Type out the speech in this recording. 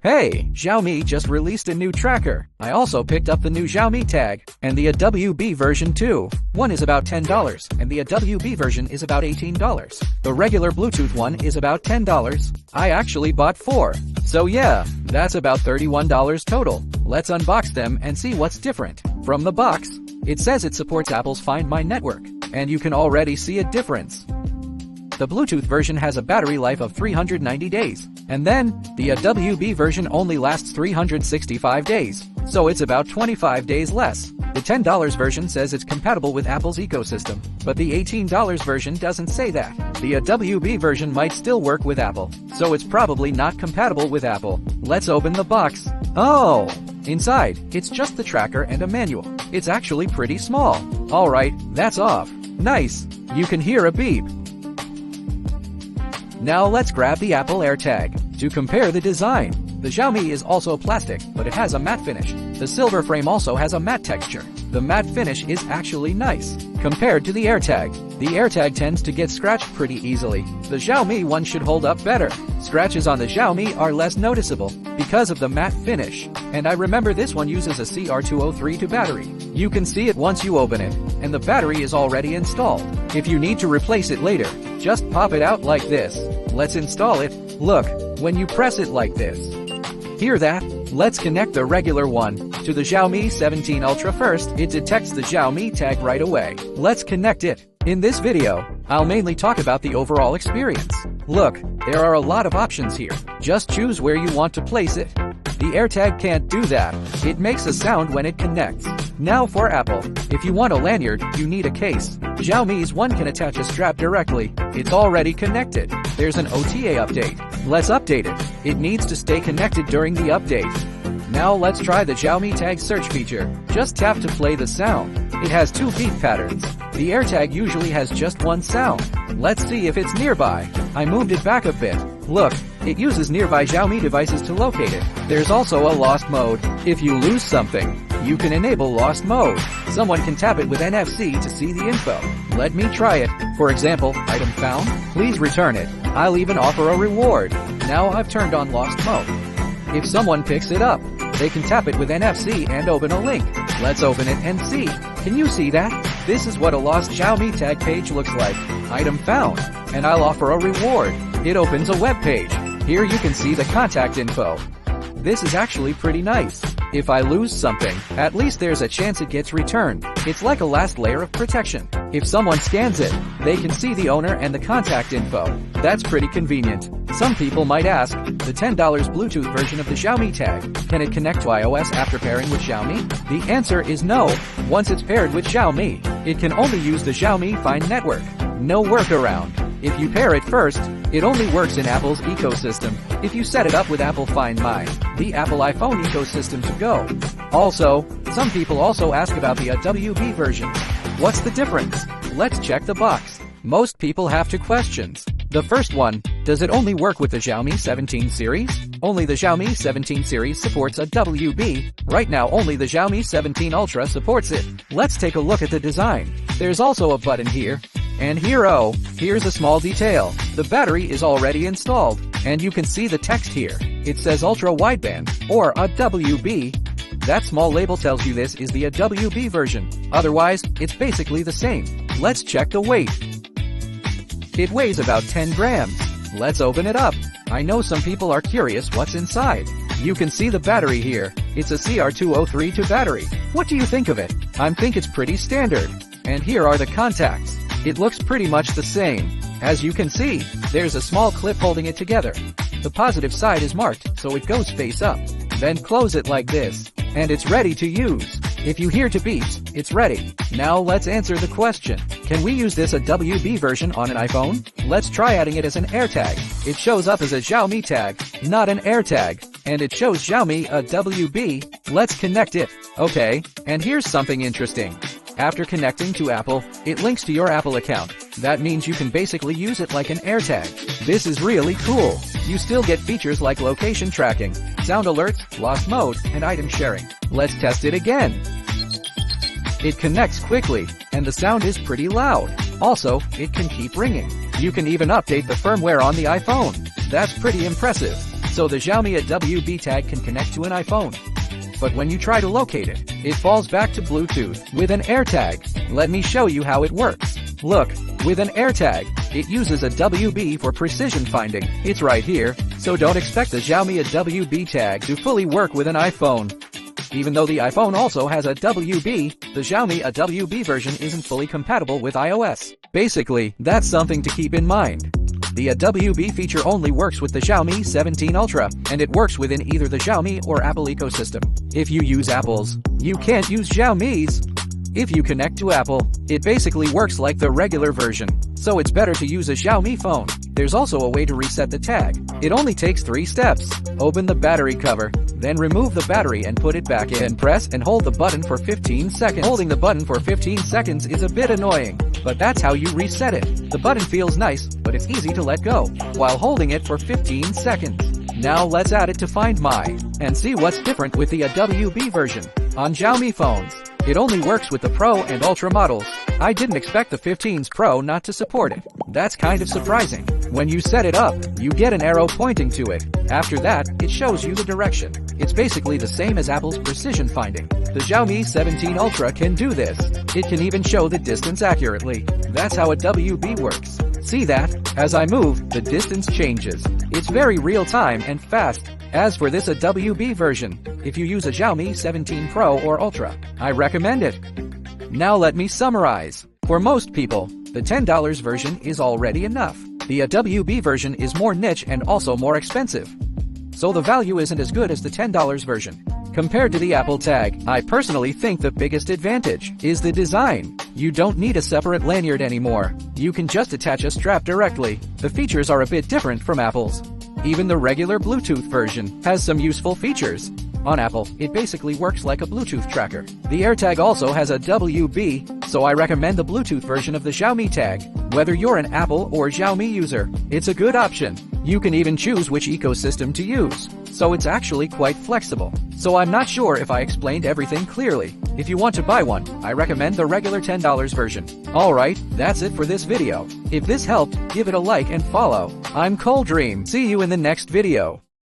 Hey, Xiaomi just released a new tracker. I also picked up the new Xiaomi tag, and the AWB version too. One is about $10, and the AWB version is about $18. The regular Bluetooth one is about $10. I actually bought 4. So yeah, that's about $31 total. Let's unbox them and see what's different. From the box, it says it supports Apple's Find My network, and you can already see a difference. The Bluetooth version has a battery life of 390 days, and then, the AWB version only lasts 365 days, so it's about 25 days less. The $10 version says it's compatible with Apple's ecosystem, but the $18 version doesn't say that. The AWB version might still work with Apple, so it's probably not compatible with Apple. Let's open the box. Oh! Inside, it's just the tracker and a manual. It's actually pretty small. Alright, that's off. Nice! You can hear a beep. Now let's grab the Apple AirTag. To compare the design, the Xiaomi is also plastic, but it has a matte finish. The silver frame also has a matte texture. The matte finish is actually nice. Compared to the AirTag, the AirTag tends to get scratched pretty easily. The Xiaomi one should hold up better. Scratches on the Xiaomi are less noticeable because of the matte finish. And I remember this one uses a CR203 battery. You can see it once you open it, and the battery is already installed. If you need to replace it later, just pop it out like this. Let's install it. Look, when you press it like this. Hear that? Let's connect the regular one to the Xiaomi 17 Ultra first. It detects the Xiaomi tag right away. Let's connect it. In this video, I'll mainly talk about the overall experience. Look, there are a lot of options here. Just choose where you want to place it. The AirTag can't do that. It makes a sound when it connects. Now for Apple. If you want a lanyard, you need a case. Xiaomi's one can attach a strap directly. It's already connected. There's an OTA update. Let's update it. It needs to stay connected during the update. Now let's try the Xiaomi tag search feature. Just tap to play the sound. It has 2 beep patterns. The AirTag usually has just 1 sound. Let's see if it's nearby. I moved it back a bit. Look, it uses nearby Xiaomi devices to locate it. There's also a lost mode. If you lose something, you can enable lost mode. Someone can tap it with NFC to see the info. Let me try it. For example, item found. Please return it. I'll even offer a reward. Now I've turned on lost mode. If someone picks it up, they can tap it with NFC and open a link. Let's open it and see. Can you see that? This is what a lost Xiaomi tag page looks like. Item found. And I'll offer a reward. It opens a web page. Here you can see the contact info. This is actually pretty nice. If I lose something, at least there's a chance it gets returned. It's like a last layer of protection. If someone scans it, they can see the owner and the contact info. That's pretty convenient. Some people might ask, the $10 Bluetooth version of the Xiaomi tag, can it connect to iOS after pairing with Xiaomi? The answer is no. Once it's paired with Xiaomi, it can only use the Xiaomi Find network. No workaround. If you pair it first, it only works in Apple's ecosystem. If you set it up with Apple Find My, the Apple iPhone ecosystem to go. Also, some people also ask about the AWB version. What's the difference? Let's check the box. Most people have 2 questions. The first one, does it only work with the Xiaomi 17 series? Only the Xiaomi 17 series supports AWB. Right now only the Xiaomi 17 Ultra supports it. Let's take a look at the design. There's also a button here. And here's a small detail. The battery is already installed, and you can see the text here. It says Ultra Wideband, or AWB. That small label tells you this is the AWB version. Otherwise, it's basically the same. Let's check the weight. It weighs about 10 grams. Let's open it up. I know some people are curious what's inside. You can see the battery here. It's a CR203 battery. What do you think of it? I think it's pretty standard. And here are the contacts. It looks pretty much the same. As you can see, there's a small clip holding it together. The positive side is marked, so it goes face up. Then close it like this, and it's ready to use. If you hear 2 beeps, it's ready. Now let's answer the question. Can we use this AWB version on an iPhone? Let's try adding it as an AirTag. It shows up as a Xiaomi tag, not an AirTag. And it shows Xiaomi AWB. Let's connect it. Okay, and here's something interesting. After connecting to Apple, it links to your Apple account. That means you can basically use it like an AirTag. This is really cool. You still get features like location tracking, sound alerts, lost mode, and item sharing. Let's test it again. It connects quickly, and the sound is pretty loud. Also, it can keep ringing. You can even update the firmware on the iPhone. That's pretty impressive. so the Xiaomi AWB tag can connect to an iPhone. But when you try to locate it, it falls back to Bluetooth with an AirTag. Let me show you how it works. Look, with an AirTag, it uses a WB for precision finding. It's right here, so don't expect the Xiaomi AWB tag to fully work with an iPhone. Even though the iPhone also has a WB, the Xiaomi AWB version isn't fully compatible with iOS. Basically, that's something to keep in mind. The AWB feature only works with the Xiaomi 17 Ultra, and it works within either the Xiaomi or Apple ecosystem. If you use Apple's, you can't use Xiaomi's. If you connect to Apple, it basically works like the regular version, so it's better to use a Xiaomi phone. There's also a way to reset the tag. It only takes 3 steps. Open the battery cover, then remove the battery and put it back in. Then press and hold the button for 15 seconds. Holding the button for 15 seconds is a bit annoying, but that's how you reset it. The button feels nice, but it's easy to let go, while holding it for 15 seconds. Now let's add it to Find My, and see what's different with the AWB version. On Xiaomi phones, it only works with the Pro and Ultra models. I didn't expect the 15's Pro not to support it. That's kind of surprising. When you set it up, you get an arrow pointing to it. After that, it shows you the direction. It's basically the same as Apple's precision finding. The Xiaomi 17 Ultra can do this. It can even show the distance accurately. That's how a WB works. See that? As I move, the distance changes. It's very real-time and fast. As for this AWB version, if you use a Xiaomi 17 Pro or Ultra, I recommend it. Now let me summarize. For most people, the $10 version is already enough. The AWB version is more niche and also more expensive, so the value isn't as good as the $10 version. Compared to the Apple tag, I personally think the biggest advantage is the design. You don't need a separate lanyard anymore. You can just attach a strap directly. The features are a bit different from Apple's. Even the regular Bluetooth version has some useful features. On Apple, it basically works like a Bluetooth tracker. The AirTag also has a WB, so I recommend the Bluetooth version of the Xiaomi tag. Whether you're an Apple or Xiaomi user, it's a good option. You can even choose which ecosystem to use, so it's actually quite flexible. So I'm not sure if I explained everything clearly. If you want to buy one, I recommend the regular $10 version. Alright, that's it for this video. If this helped, give it a like and follow. I'm Coldream. See you in the next video.